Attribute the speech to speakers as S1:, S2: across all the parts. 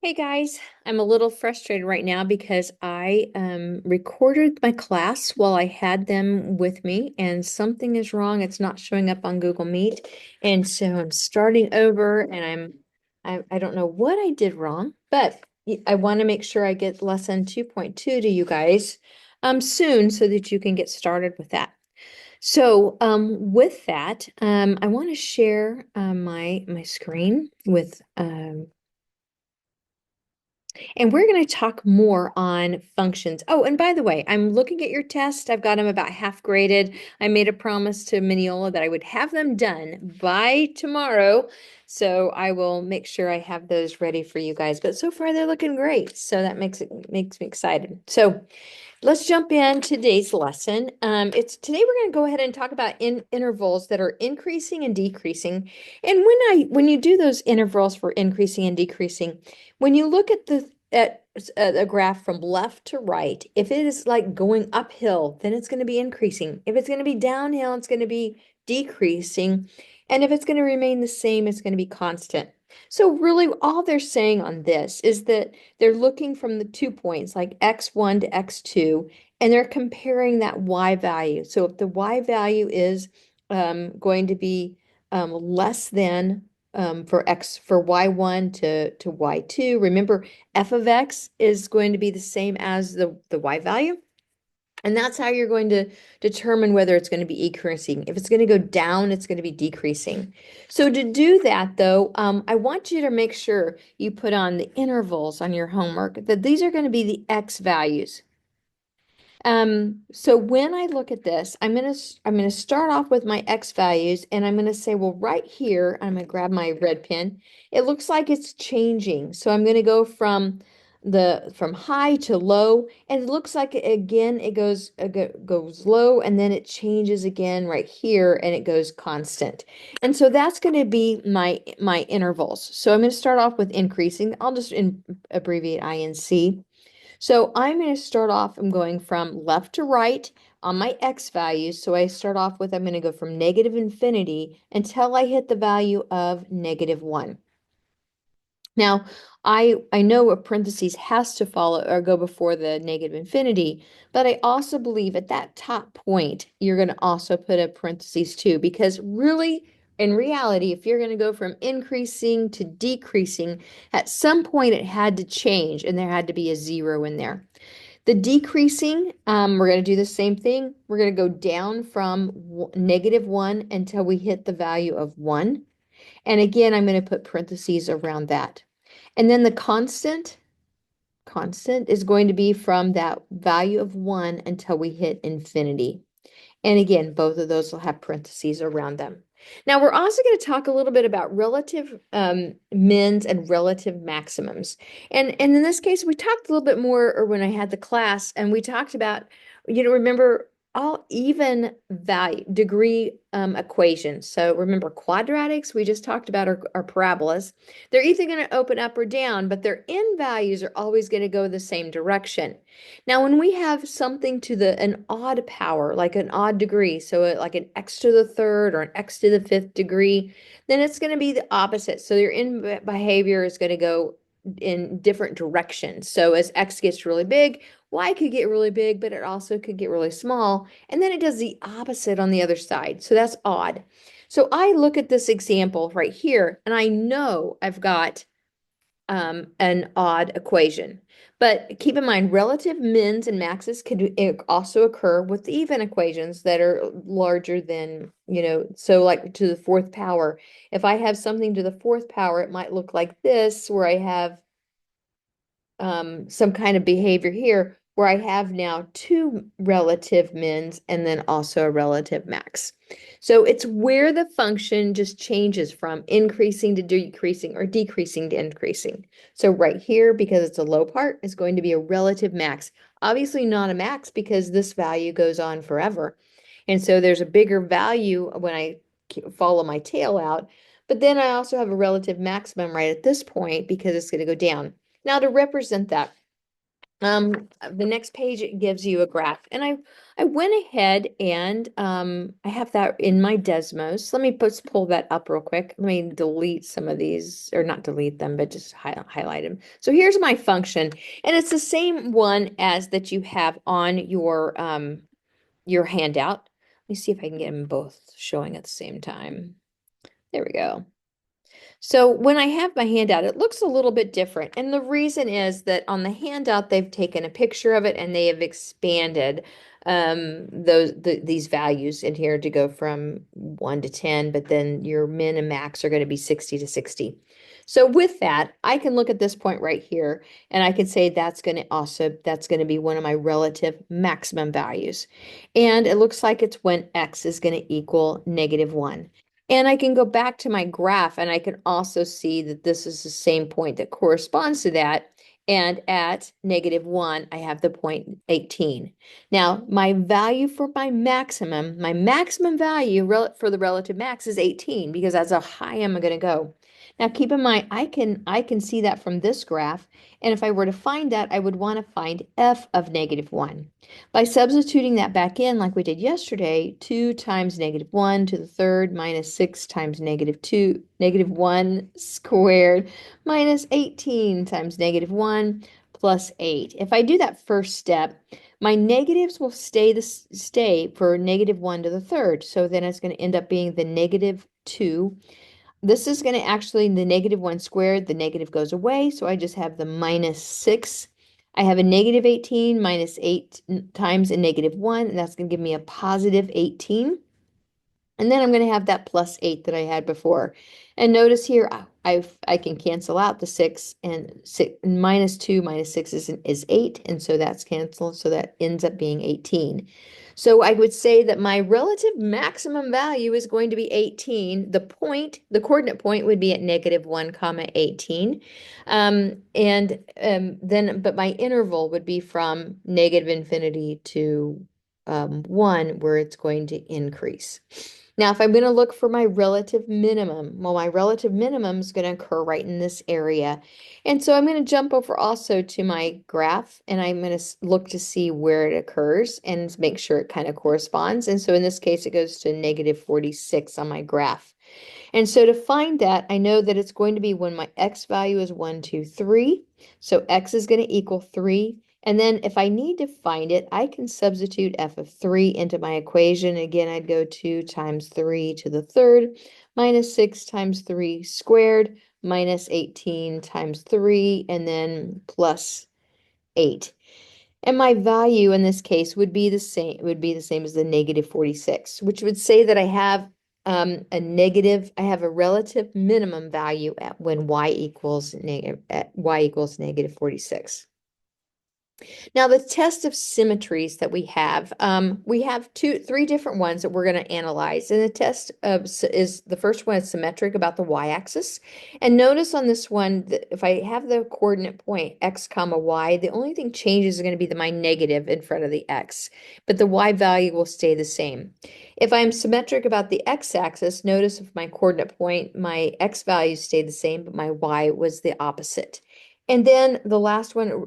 S1: Hey guys, I'm a little frustrated right now because I recorded my class while I had them with me and something is wrong. It's not showing up on Google Meet. And so I'm starting over and I don't know what I did wrong, but I want to make sure I get lesson 2.2 to you guys soon so that you can get started with that. So with that, I want to share my screen with and we're going to talk more on functions. Oh, and by the way, I'm looking at your test. I've got them about half graded. I made a promise to Mineola that I would have them done by tomorrow. So I will make sure I have those ready for you guys. But so far they're looking great. So that makes me excited. So let's jump in today's lesson. It's today we're going to go ahead and talk about intervals that are increasing and decreasing. And when you do those intervals for increasing and decreasing, when you look at the graph from left to right, if it is like going uphill, then it's going to be increasing. If it's going to be downhill, it's going to be decreasing. And if it's going to remain the same, it's going to be constant. So really all they're saying on this is that they're looking from the 2 points like x1 to x2, and they're comparing that y value. So if the y value is going to be less than for y1 to y2, remember f of x is going to be the same as the y value. And that's how you're going to determine whether it's going to be increasing. If it's going to go down, it's going to be decreasing. So to do that, though, I want you to make sure you put on the intervals on your homework, that these are going to be the x values. So when I look at this, I'm gonna start off with my x values, and I'm gonna say, well, right here, I'm gonna grab my red pen. It looks like it's changing, so I'm gonna go from high to low, and it looks like again it goes low, and then it changes again right here, and it goes constant. And so that's going to be my intervals. So I'm going to start off with increasing. I'll just abbreviate INC. So I'm going to start off, I'm going from left to right on my x values. So I start off with, I'm going to go from negative infinity until I hit the value of -1. Now, I know a parentheses has to follow or go before the negative infinity, but I also believe at that top point, you're going to also put a parentheses too, because really, in reality, if you're going to go from increasing to decreasing, at some point it had to change and there had to be a zero in there. The decreasing, we're going to do the same thing. We're going to go down from -1 until we hit the value of 1. And again, I'm going to put parentheses around that. And then the constant is going to be from that value of 1 until we hit infinity. And again, both of those will have parentheses around them. Now, we're also going to talk a little bit about relative mins and relative maximums. And in this case, we talked a little bit more, or when I had the class, and we talked about, remember all even value degree equations. So remember quadratics, we just talked about our parabolas. They're either going to open up or down, but their end values are always going to go the same direction. Now, when we have something to an odd power, like an odd degree, so like an x to the third or an x to the fifth degree, then it's going to be the opposite. So your in behavior is going to go in different directions. So as x gets really big, y could get really big, but it also could get really small. And then it does the opposite on the other side. So that's odd. So I look at this example right here, and I know I've got an odd equation. But keep in mind, relative mins and maxes could also occur with even equations that are larger than, so like to the fourth power. If I have something to the fourth power, it might look like this, where I have some kind of behavior here where I have now two relative mins and then also a relative max. So it's where the function just changes from increasing to decreasing or decreasing to increasing. So right here, because it's a low part, is going to be a relative max. Obviously not a max because this value goes on forever. And so there's a bigger value when I follow my tail out. But then I also have a relative maximum right at this point because it's going to go down. Now to represent that, The next page it gives you a graph, and I went ahead and I have that in my Desmos. Let me pull that up real quick. Let me delete some of these, or not delete them, but just highlight them. So here's my function, and it's the same one as that you have on your handout. Let me see if I can get them both showing at the same time. There we go. So when I have my handout, it looks a little bit different. And the reason is that on the handout, they've taken a picture of it and they have expanded these values in here to go from 1 to 10, but then your min and max are going to be 60 to 60. So with that, I can look at this point right here and I can say that's going to be one of my relative maximum values. And it looks like it's when x is going to equal -1. And I can go back to my graph and I can also see that this is the same point that corresponds to that. And at -1, I have the point 18. Now, my value for my maximum value for the relative max is 18 because that's how high am I going to go. Now, keep in mind, I can see that from this graph. And if I were to find that, I would want to find f of -1. By substituting that back in like we did yesterday, 2 times -1 to the third minus 6 times -1 squared minus 18 times -1 plus 8. If I do that first step, my negatives will stay for -1 to the third. So then it's going to end up being the -2. This is going to actually, the -1 squared, the negative goes away. So I just have the -6. I have a -18 minus 8 times a -1, and that's going to give me a positive 18. And then I'm going to have that plus 8 that I had before. And notice here, I can cancel out the 6, and -2 minus 6 is 8, and so that's canceled, so that ends up being 18. So I would say that my relative maximum value is going to be 18. The coordinate point would be at -1 comma 18. But my interval would be from -infinity to 1, where it's going to increase. Now, if I'm going to look for my relative minimum, well, my relative minimum is going to occur right in this area. And so I'm going to jump over also to my graph and I'm going to look to see where it occurs and make sure it kind of corresponds. And so in this case, it goes to -46 on my graph. And so to find that, I know that it's going to be when my x value is 1, 2, 3. So x is going to equal 3. And then if I need to find it, I can substitute f of 3 into my equation. Again, I'd go 2 times 3 to the third minus 6 times 3 squared minus 18 times 3 and then plus 8. And my value in this case would be the same as the -46, which would say that I have a relative minimum value at when y equals -46. Now, the test of symmetries that we have three different ones that we're going to analyze. And the test is the first one is symmetric about the y-axis. And notice on this one, that if I have the coordinate point x comma y, the only thing changes is going to be my negative in front of the x, but the y value will stay the same. If I'm symmetric about the x-axis, notice if my coordinate point, my x values stayed the same, but my y was the opposite. And then the last one,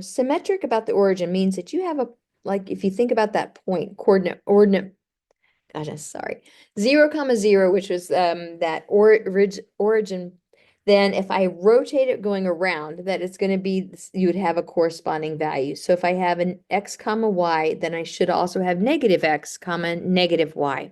S1: symmetric about the origin means that you have like if you think about that point, ordinate, gosh, I'm sorry, 0, 0, which was that origin, then if I rotate it going around, that it's going to be, you would have a corresponding value. So if I have an x comma y, then I should also have -x comma -y.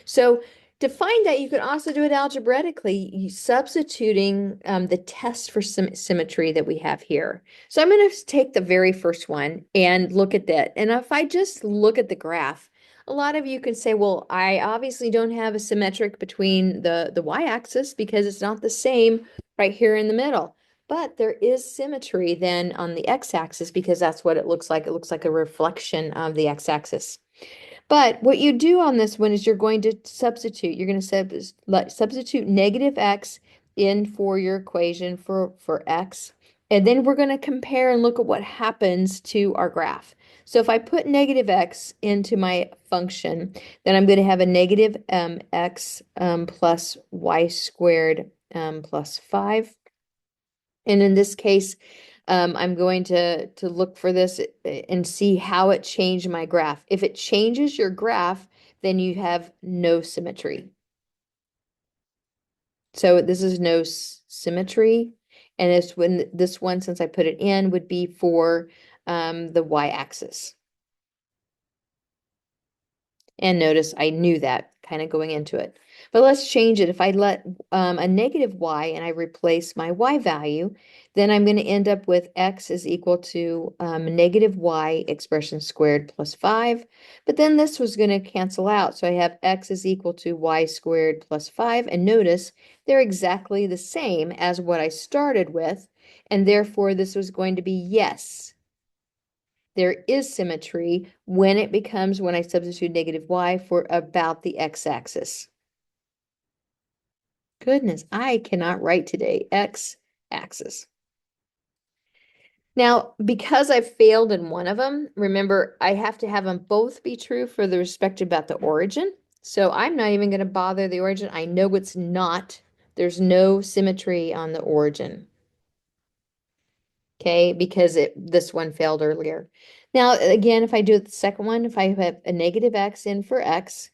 S1: So to find that, you can also do it algebraically, substituting the test for symmetry that we have here. So I'm going to take the very first one and look at that. And if I just look at the graph, a lot of you can say, well, I obviously don't have a symmetric between the y-axis because it's not the same right here in the middle. But there is symmetry then on the x-axis because that's what it looks like. It looks like a reflection of the x-axis. But what you do on this one is you're going to substitute. You're going to substitute -x in for your equation for x. And then we're going to compare and look at what happens to our graph. So if I put -x into my function, then I'm going to have a negative x plus y squared plus 5. And in this case, I'm going to look for this and see how it changed my graph. If it changes your graph, then you have no symmetry. So this is no symmetry. And this one, since I put it in, would be for the y-axis. And notice I knew that kind of going into it. But let's change it. If I let a negative y and I replace my y value, then I'm going to end up with x is equal to negative y expression squared plus 5. But then this was going to cancel out. So I have x is equal to y squared plus 5. And notice they're exactly the same as what I started with. And therefore, this was going to be yes. There is symmetry when I substitute negative y for about the x-axis. Goodness, I cannot write today. X-axis. Now, because I failed in one of them, remember, I have to have them both be true for the respect about the origin. So I'm not even going to bother the origin. I know it's not. There's no symmetry on the origin. Okay, because this one failed earlier. Now, again, if I do the second one, if I have a negative x in for x,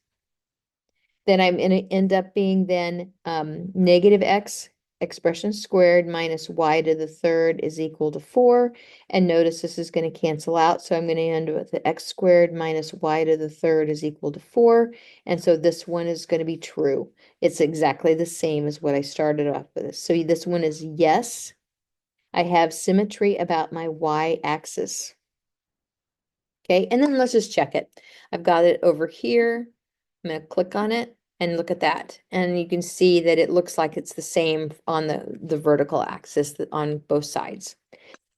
S1: then I'm going to end up being then negative x expression squared minus y to the third is equal to 4. And notice this is going to cancel out. So I'm going to end with the x squared minus y to the third is equal to 4. And so this one is going to be true. It's exactly the same as what I started off with. So this one is yes. I have symmetry about my y-axis. Okay, and then let's just check it. I've got it over here. I'm going to click on it and look at that. And you can see that it looks like it's the same on the vertical axis on both sides.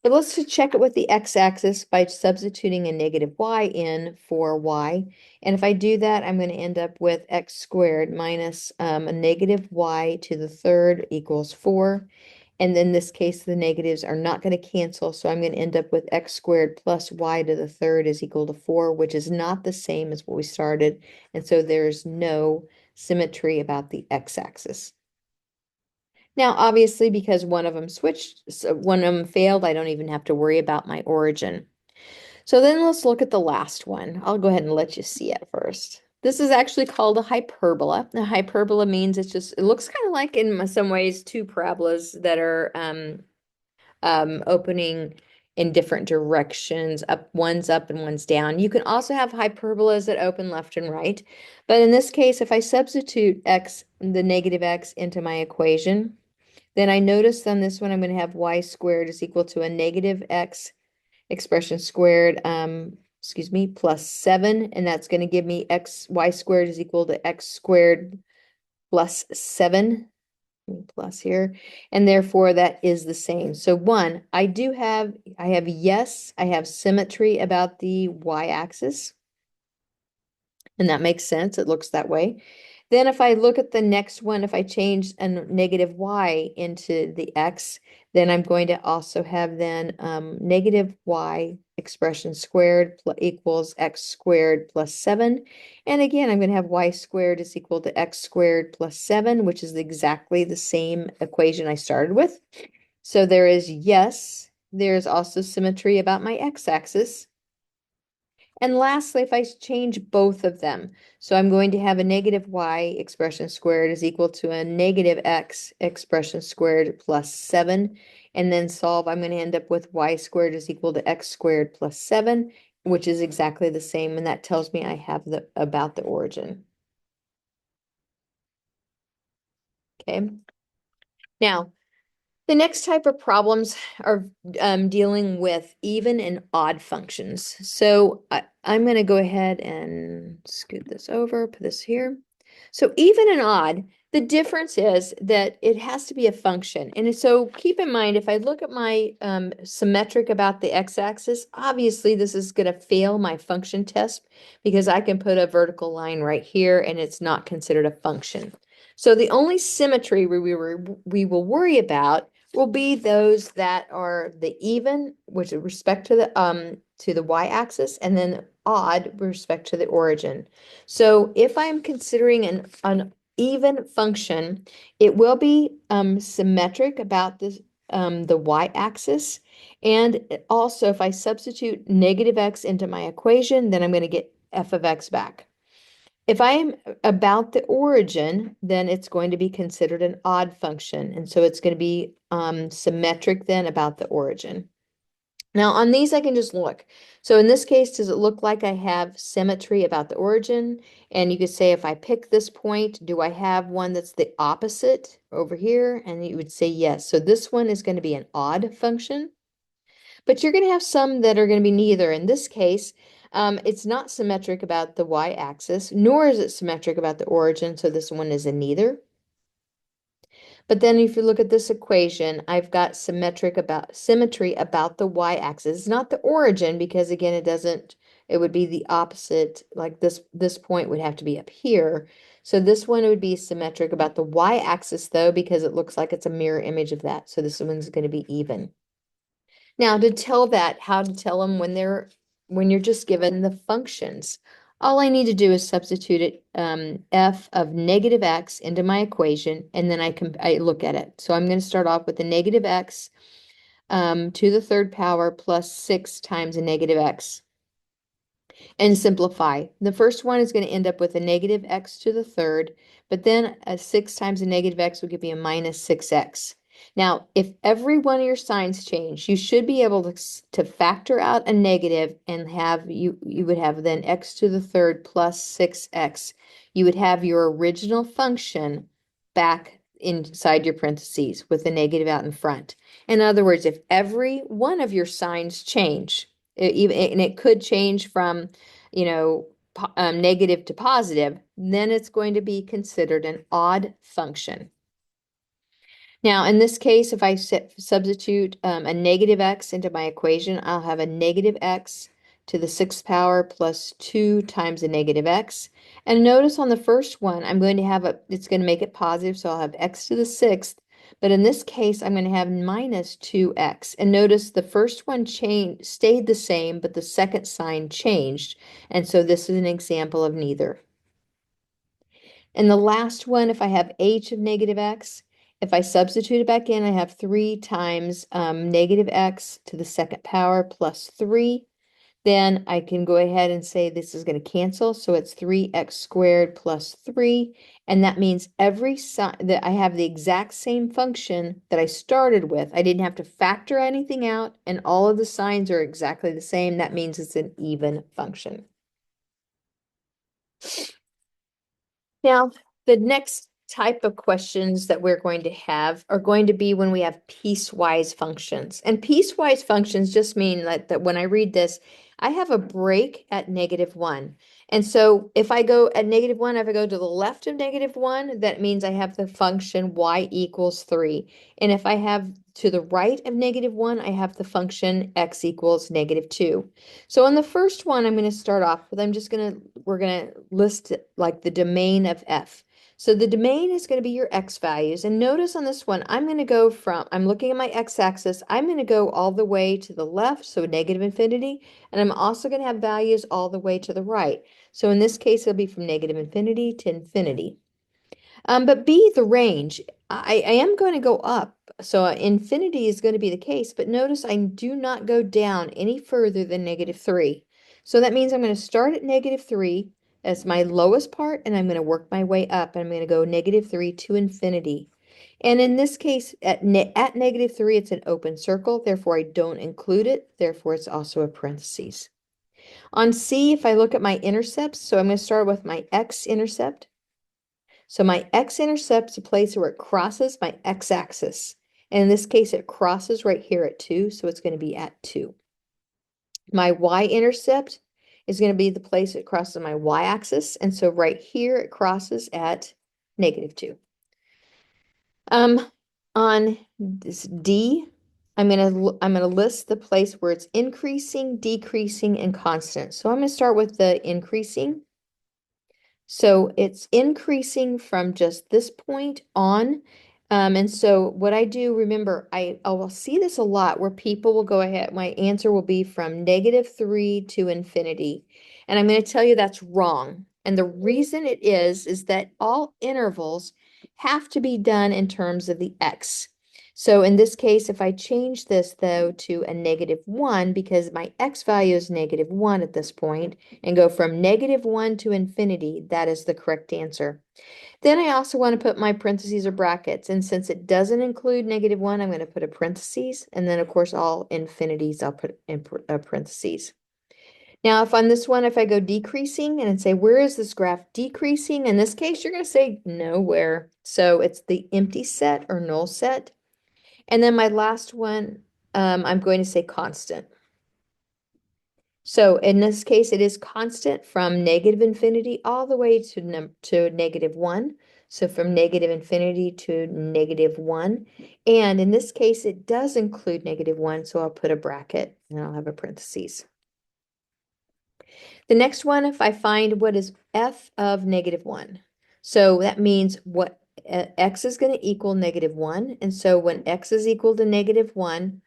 S1: But let's just check it with the x-axis by substituting a negative y in for y. And if I do that, I'm going to end up with x squared minus a negative y to the third equals 4. And in this case, the negatives are not going to cancel. So I'm going to end up with x squared plus y to the third is equal to 4, which is not the same as what we started. And so there's no symmetry about the x-axis. Now, obviously, because one of them switched, so one of them failed, I don't even have to worry about my origin. So then let's look at the last one. I'll go ahead and let you see it first. This is actually called a hyperbola. A hyperbola means it looks kind of like in some ways two parabolas that are opening in different directions. One's up and one's down. You can also have hyperbolas that open left and right. But in this case, if I substitute the negative x into my equation, then I notice on this one, I'm going to have y squared is equal to a negative x expression squared, plus 7. And that's going to give me y squared is equal to x squared plus 7 plus here. And therefore that is the same. So one, I have symmetry about the y-axis. And that makes sense. It looks that way. Then if I look at the next one, if I change a negative y into the x, then I'm going to also have then negative y expression squared equals x squared plus 7. And again, I'm going to have y squared is equal to x squared plus 7, which is exactly the same equation I started with. So there's also symmetry about my x-axis. And lastly, if I change both of them, so I'm going to have a negative y expression squared is equal to a negative x expression squared plus 7, and then solve, I'm going to end up with y squared is equal to x squared plus 7, which is exactly the same, and that tells me I have about the origin. Okay. Now, the next type of problems are dealing with even and odd functions. So I'm going to go ahead and scoot this over, put this here. So even and odd, the difference is that it has to be a function. And so keep in mind, if I look at my symmetric about the x-axis, obviously this is going to fail my function test because I can put a vertical line right here and it's not considered a function. So the only symmetry we will worry about will be those that are the even with respect to the y-axis, and then odd with respect to the origin. So if I'm considering an even function, it will be symmetric about this the y-axis. And also, if I substitute negative x into my equation, then I'm going to get f of x back. If I am about the origin, then it's going to be considered an odd function. And so it's going to be symmetric then about the origin. Now on these, I can just look. So in this case, does it look like I have symmetry about the origin? And you could say, if I pick this point, do I have one that's the opposite over here? And you would say yes. So this one is going to be an odd function. But you're going to have some that are going to be neither. In this case, it's not symmetric about the y-axis, nor is it symmetric about the origin. So this one is a neither. But then if you look at this equation, I've got symmetry about the y-axis. It's not the origin, because again, it would be the opposite, like this point would have to be up here. So this one would be symmetric about the y-axis though, because it looks like it's a mirror image of that. So this one's going to be even. Now to tell that, how to tell them when you're just given the functions. All I need to do is substitute it, f of negative x into my equation, and then I look at it. So I'm going to start off with a negative x to the third power plus 6 times a negative x. And simplify. The first one is going to end up with a negative x to the third, but then a 6 times a negative x will give me a minus 6x. Now, if every one of your signs change, you should be able to factor out a negative and you would have then x to the third plus 6x. You would have your original function back inside your parentheses with the negative out in front. In other words, if every one of your signs change, and it could change from, negative to positive, then it's going to be considered an odd function. Now, in this case, if I substitute a negative x into my equation, I'll have a negative x to the 6th power plus 2 times a negative x. And notice on the first one, I'm going to have it's going to make it positive, so I'll have x to the 6th. But in this case, I'm going to have minus 2x. And notice the first one stayed the same, but the second sign changed. And so this is an example of neither. And the last one, if I have h of negative x, if I substitute it back in, I have 3 times negative x to the 2nd power plus 3. Then I can go ahead and say this is going to cancel. So it's 3x squared plus 3. And that means every sign that I have the exact same function that I started with. I didn't have to factor anything out, and all of the signs are exactly the same. That means it's an even function. Now, the next type of questions that we're going to have are going to be when we have piecewise functions. And piecewise functions just mean that when I read this, I have a break at -1. And so if I go at -1, if I go to the left of -1, that means I have the function y equals 3. And if I have to the right of -1, I have the function x equals -2. So on the first one, I'm going to start off with, we're going to list like the domain of f. So the domain is going to be your x values. And notice on this one, I'm looking at my x-axis, I'm going to go all the way to the left, so negative infinity, and I'm also going to have values all the way to the right. So in this case, it'll be from negative infinity to infinity. But B, the range, I am going to go up. So infinity is going to be the case, but notice I do not go down any further than -3. So that means I'm going to start at -3 as my lowest part, and I'm going to work my way up, and I'm going to go -3 to infinity. And in this case, at -3, it's an open circle, therefore I don't include it, therefore it's also a parentheses. On C, if I look at my intercepts, so I'm going to start with my x-intercept. So my x-intercept is a place where it crosses my x-axis. And in this case, it crosses right here at 2, so it's going to be at 2. My y-intercept is going to be the place it crosses my y-axis, and so right here it crosses at -2. On this D, I'm gonna list the place where it's increasing, decreasing, and constant. So I'm going to start with the increasing. So it's increasing from just this point on. And so what I do, remember, I will see this a lot where people will go ahead, my answer will be from -3 to infinity. And I'm going to tell you that's wrong. And the reason it is that all intervals have to be done in terms of the x. So in this case, if I change this though to a -1, because my x value is -1 at this point, and go from -1 to infinity, that is the correct answer. Then I also want to put my parentheses or brackets, and since it doesn't include -1, I'm going to put a parentheses, and then of course all infinities I'll put in parentheses. Now, if on this one, if I go decreasing and say, where is this graph decreasing? In this case, you're going to say nowhere. So it's the empty set or null set. And then my last one, I'm going to say constant. So in this case, it is constant from -infinity all the way to -1. So from -infinity to -1. And in this case, it does include -1. So I'll put a bracket and I'll have a parentheses. The next one, if I find what is f of -1. So that means what x is going to equal -1. And so when x is equal to -1,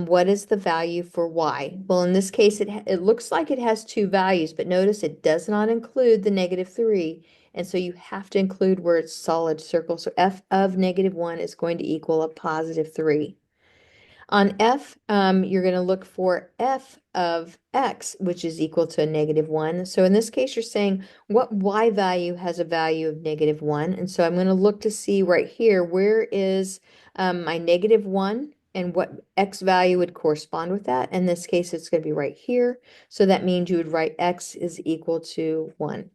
S1: what is the value for y? Well, in this case, it looks like it has two values, but notice it does not include the -3. And so you have to include where it's solid circle. So f of -1 is going to equal a +3. On f, you're going to look for f of x, which is equal to a -1. So in this case, you're saying what y value has a value of -1. And so I'm going to look to see right here, where is my -1 and what x value would correspond with that. In this case, it's going to be right here. So that means you would write x is equal to 1.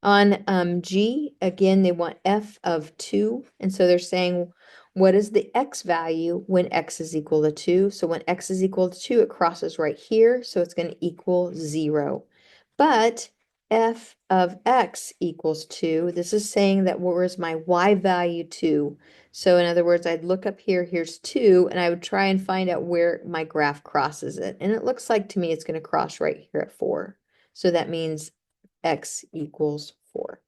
S1: On G, again, they want f of 2. And so they're saying, what is the x value when x is equal to 2? So when x is equal to 2, it crosses right here. So it's going to equal 0. But f of x equals 2. This is saying that where is my y value 2? So in other words, I'd look up here, here's 2, and I would try and find out where my graph crosses it. And it looks like to me it's going to cross right here at 4. So that means x equals 4.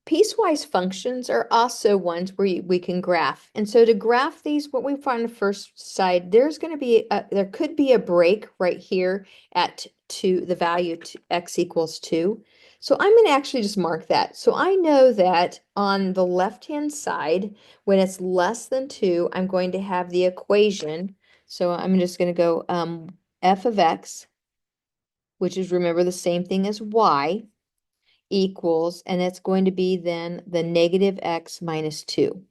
S1: Piecewise functions are also ones where we can graph. And so to graph these, what we find on the first side, there's going to be there could be a break right here at 2, the value x equals 2. So I'm going to actually just mark that. So I know that on the left-hand side, when it's less than 2, I'm going to have the equation. So I'm just going to go f of x, which is, remember, the same thing as y, equals, and it's going to be then the -x minus 2.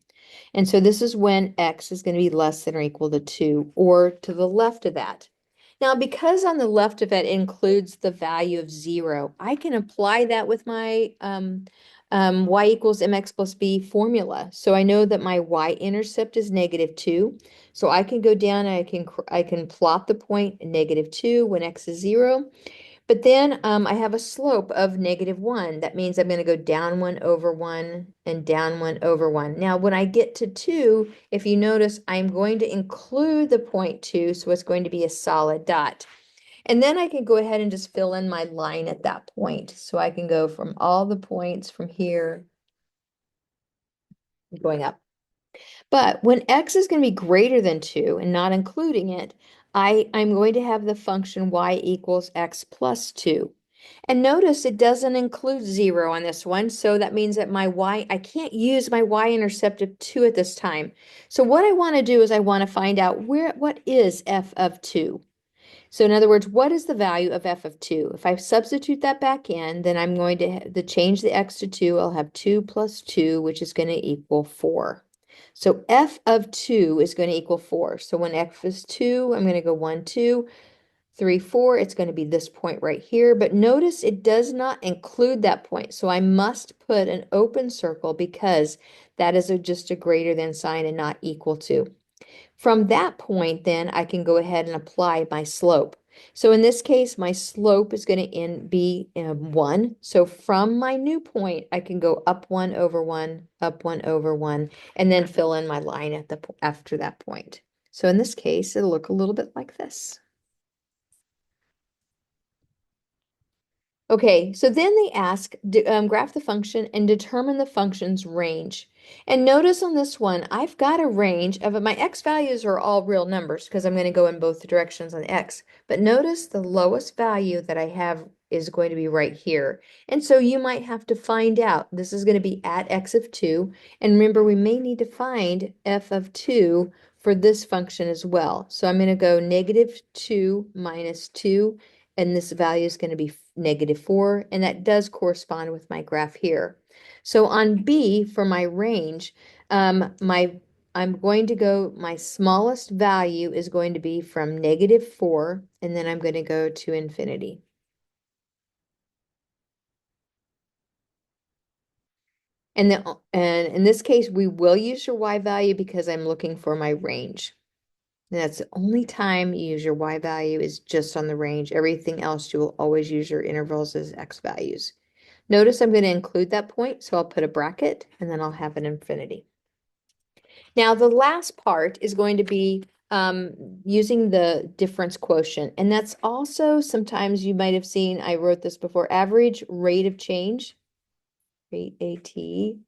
S1: And so this is when x is going to be less than or equal to 2, or to the left of that. Now, because on the left of it includes the value of 0, I can apply that with my y equals mx plus b formula. So I know that my y-intercept is -2. So I can go down and I can plot the point -2 when x is 0. But then I have a slope of -1. That means I'm going to go down 1 over 1 and down 1 over 1. Now, when I get to 2, if you notice, I'm going to include the point 2, so it's going to be a solid dot. And then I can go ahead and just fill in my line at that point. So I can go from all the points from here going up. But when x is going to be greater than 2 and not including it, I'm going to have the function y equals x plus 2. And notice it doesn't include 0 on this one, so that means that I can't use my y-intercept of 2 at this time. So what I want to do is I want to find out what is f of 2. So in other words, what is the value of f of 2? If I substitute that back in, then I'm going to change the x to 2. I'll have 2 plus 2, which is going to equal 4. So f of 2 is going to equal 4. So when f is 2, I'm going to go 1, 2, 3, 4. It's going to be this point right here. But notice it does not include that point. So I must put an open circle because that is just a greater than sign and not equal to. From that point, then I can go ahead and apply my slope. So in this case, my slope is going to be 1. So from my new point, I can go up 1 over 1, up 1 over 1, and then fill in my line after that point. So in this case, it'll look a little bit like this. Okay, so then they ask, graph the function and determine the function's range. And notice on this one, I've got a range of my x values are all real numbers because I'm going to go in both directions on x. But notice the lowest value that I have is going to be right here. And so you might have to find out. This is going to be at x of 2. And remember, we may need to find f of 2 for this function as well. So I'm going to go -2 minus 2, and this value is going to be -4, and that does correspond with my graph here. So on B, for my range, I'm going to go, my smallest value is going to be from -4, and then I'm going to go to infinity. And in this case, we will use your y value because I'm looking for my range. And that's the only time you use your y value is just on the range. Everything else, you will always use your intervals as x values. Notice I'm going to include that point, so I'll put a bracket, and then I'll have an infinity. Now, the last part is going to be using the difference quotient. And that's also, sometimes you might have seen, I wrote this before, average rate of change, rate AT.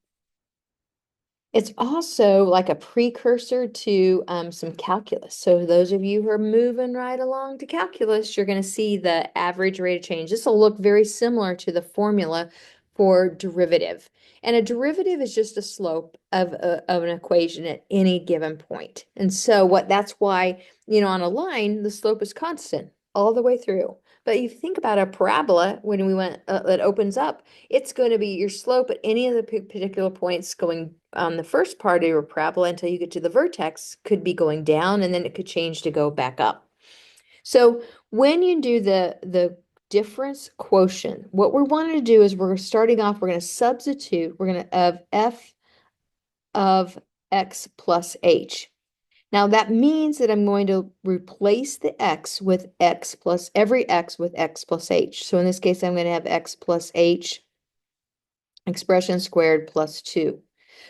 S1: It's also like a precursor to some calculus. So those of you who are moving right along to calculus, you're going to see the average rate of change. This will look very similar to the formula for derivative. And a derivative is just a slope of an equation at any given point. And so that's why, on a line, the slope is constant all the way through. But if you think about a parabola, when we went, it opens up, it's going to be your slope at any of the particular points going on the first part of your parabola until you get to the vertex could be going down, and then it could change to go back up. So when you do the difference quotient, what we're wanting to do is we're starting off, we're going to substitute, we're going to have f of x plus h. Now that means that I'm going to replace the x with x plus every x with x plus h. So in this case, I'm going to have x plus h expression squared plus 2.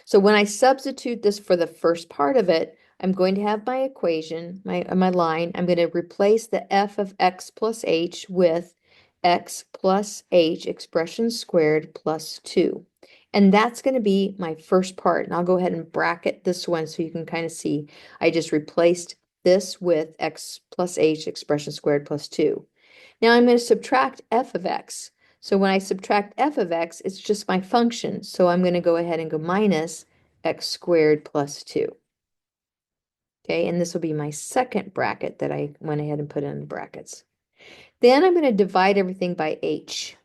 S1: So when I substitute this for the first part of it, I'm going to have my equation, my line. I'm going to replace the f of x plus h with x plus h expression squared plus 2. And that's going to be my first part. And I'll go ahead and bracket this one so you can kind of see. I just replaced this with x plus h expression squared plus 2. Now I'm going to subtract f of x. So when I subtract f of x, it's just my function. So I'm going to go ahead and go minus x squared plus 2. Okay, and this will be my second bracket that I went ahead and put in the brackets. Then I'm going to divide everything by h.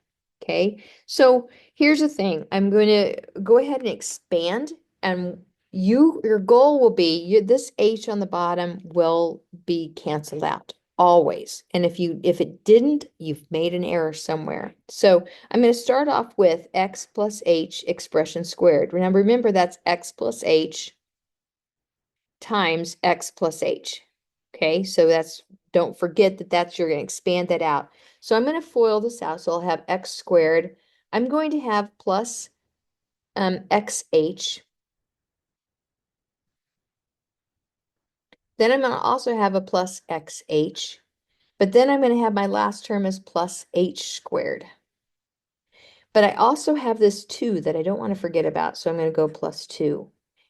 S1: Okay, so here's the thing. I'm going to go ahead and expand, and your goal will be this h on the bottom will be canceled out always. And if it didn't, you've made an error somewhere. So I'm going to start off with x plus h expression squared. Remember that's x plus h times x plus h. Okay, so don't forget that you're going to expand that out. So I'm going to FOIL this out. So I'll have x squared. I'm going to have plus xh. Then I'm going to also have a plus xh. But then I'm going to have my last term as plus h squared. But I also have this 2 that I don't want to forget about. So I'm going to go plus 2.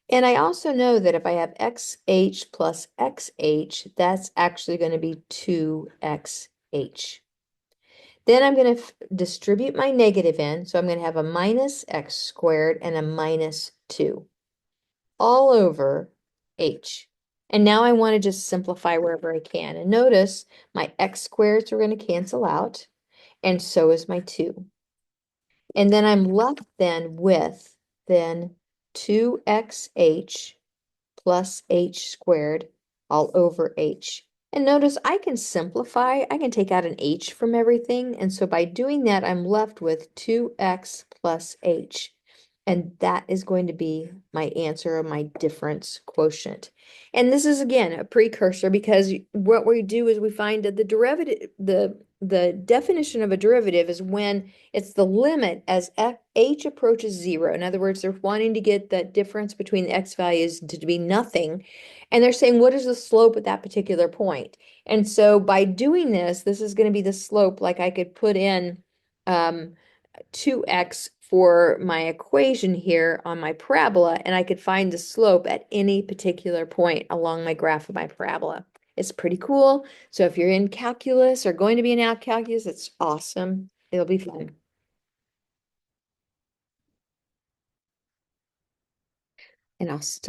S1: And I also know that if I have xh plus xh, that's actually going to be 2xh. Then I'm going to distribute my negative in. So I'm going to have a minus x squared and a minus 2 all over h. And now I want to just simplify wherever I can. And notice my x squareds are going to cancel out, and so is my 2. And then I'm left then with 2xh plus h squared all over h. And notice I can simplify. I can take out an h from everything. And so by doing that, I'm left with 2x plus h. And that is going to be my answer of my difference quotient. And this is, again, a precursor, because what we do is we find that the derivative, the definition of a derivative is when it's the limit as h approaches 0. In other words, they're wanting to get that difference between the x values to be nothing. And they're saying, what is the slope at that particular point? And so by doing this is going to be the slope. Like I could put in 2x for my equation here on my parabola, and I could find the slope at any particular point along my graph of my parabola. It's pretty cool. So if you're in calculus or going to be in calculus, it's awesome. It'll be fun. And I'll stop.